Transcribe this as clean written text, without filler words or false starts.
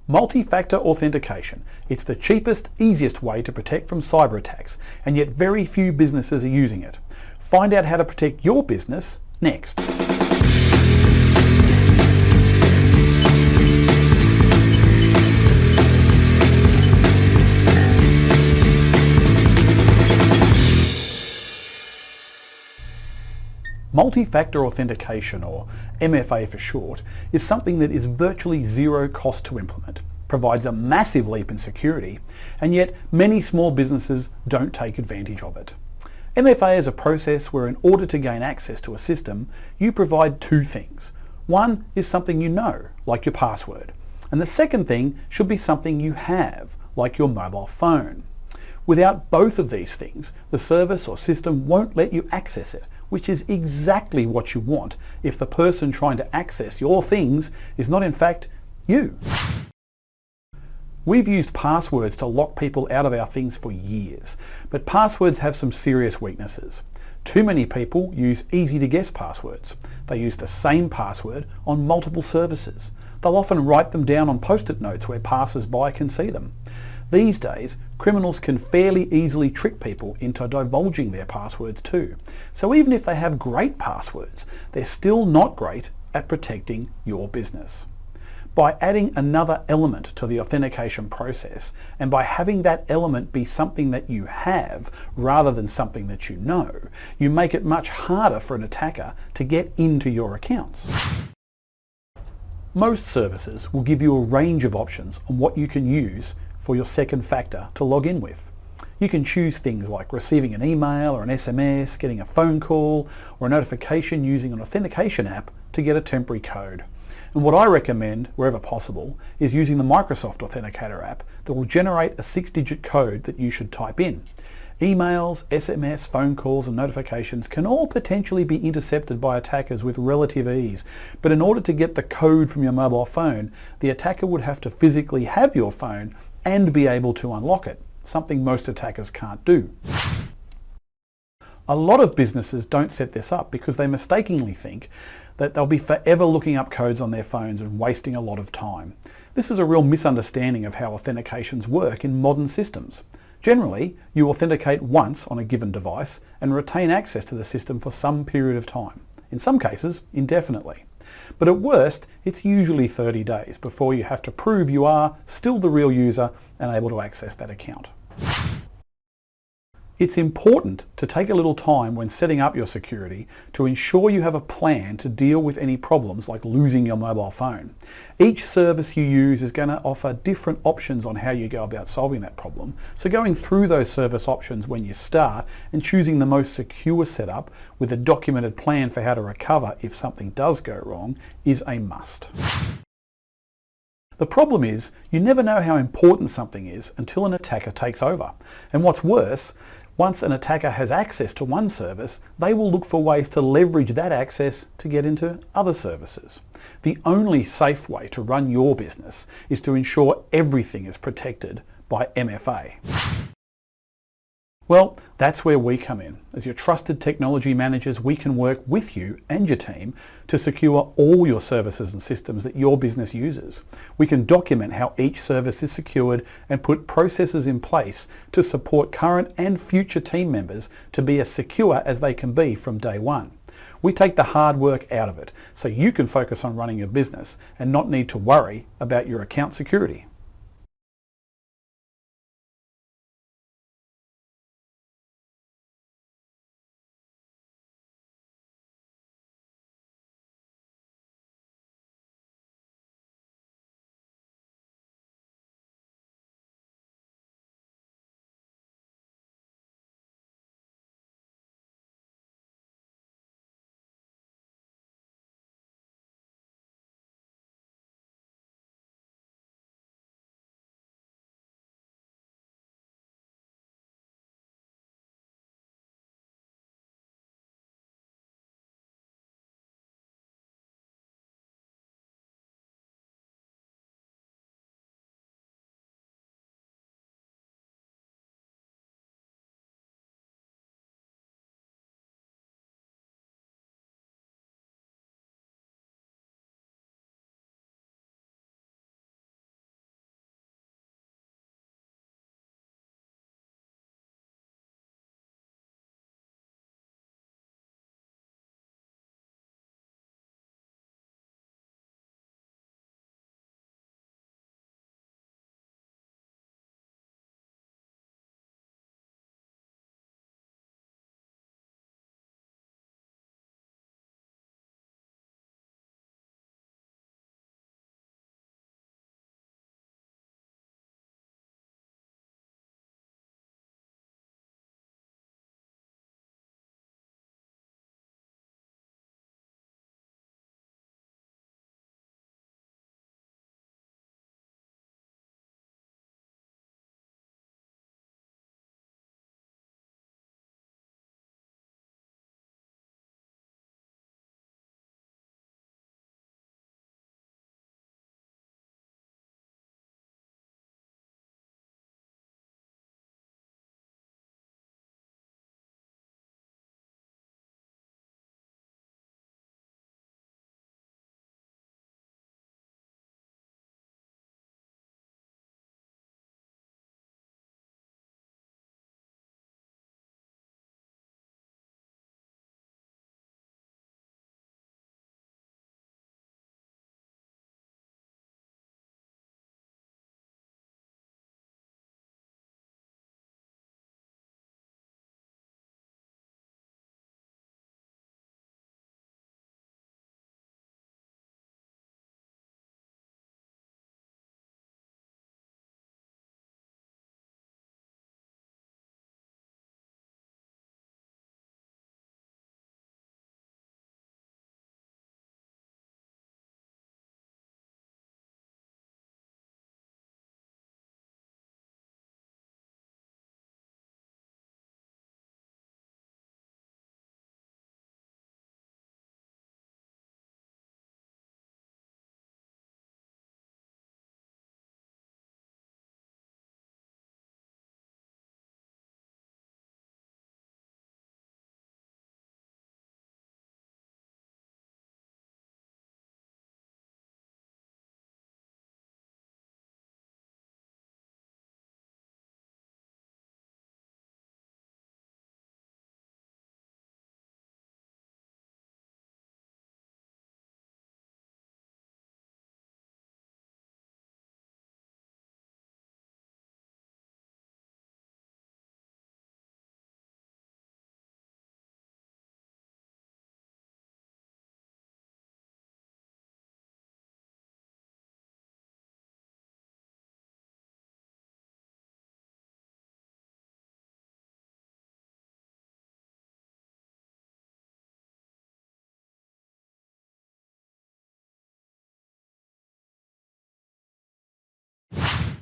Multi Factor Authentication. It's the cheapest, easiest way to protect from cyber attacks, and yet very few businesses are using it. Find out how to protect your business next. Multi-factor authentication, or MFA for short, is something that is virtually zero cost to implement, provides a massive leap in security, and yet many small businesses don't take advantage of it. MFA is a process where in order to gain access to a system, you provide two things. One is something you know, like your password, and the second thing should be something you have, like your mobile phone. Without both of these things, the service or system won't let you access it, which is exactly what you want if the person trying to access your things is not in fact you. We've used passwords to lock people out of our things for years, but passwords have some serious weaknesses. Too many people use easy to guess passwords. They use the same password on multiple services. They'll often write them down on post-it notes where passers-by can see them. These days, criminals can fairly easily trick people into divulging their passwords too. So even if they have great passwords, they're still not great at protecting your business. By adding another element to the authentication process, and by having that element be something that you have rather than something that you know, you make it much harder for an attacker to get into your accounts. Most services will give you a range of options on what you can use for your second factor to log in with. You can choose things like receiving an email or an SMS, getting a phone call, or a notification using an authentication app to get a temporary code. And what I recommend, wherever possible, is using the Microsoft Authenticator app that will generate a 6-digit code that you should type in. Emails, SMS, phone calls and notifications can all potentially be intercepted by attackers with relative ease, but in order to get the code from your mobile phone, the attacker would have to physically have your phone and be able to unlock it, something most attackers can't do. A lot of businesses don't set this up because they mistakenly think that they'll be forever looking up codes on their phones and wasting a lot of time. This is a real misunderstanding of how authentications work in modern systems. Generally, you authenticate once on a given device and retain access to the system for some period of time, in some cases indefinitely. But at worst, it's usually 30 days before you have to prove you are still the real user and able to access that account. It's important to take a little time when setting up your security to ensure you have a plan to deal with any problems like losing your mobile phone. Each service you use is going to offer different options on how you go about solving that problem, so going through those service options when you start and choosing the most secure setup with a documented plan for how to recover if something does go wrong is a must. The problem is, you never know how important something is until an attacker takes over. And what's worse, once an attacker has access to one service, they will look for ways to leverage that access to get into other services. The only safe way to run your business is to ensure everything is protected by MFA. Well, that's where we come in. As your trusted technology managers, we can work with you and your team to secure all your services and systems that your business uses. We can document how each service is secured and put processes in place to support current and future team members to be as secure as they can be from day one. We take the hard work out of it so you can focus on running your business and not need to worry about your account security.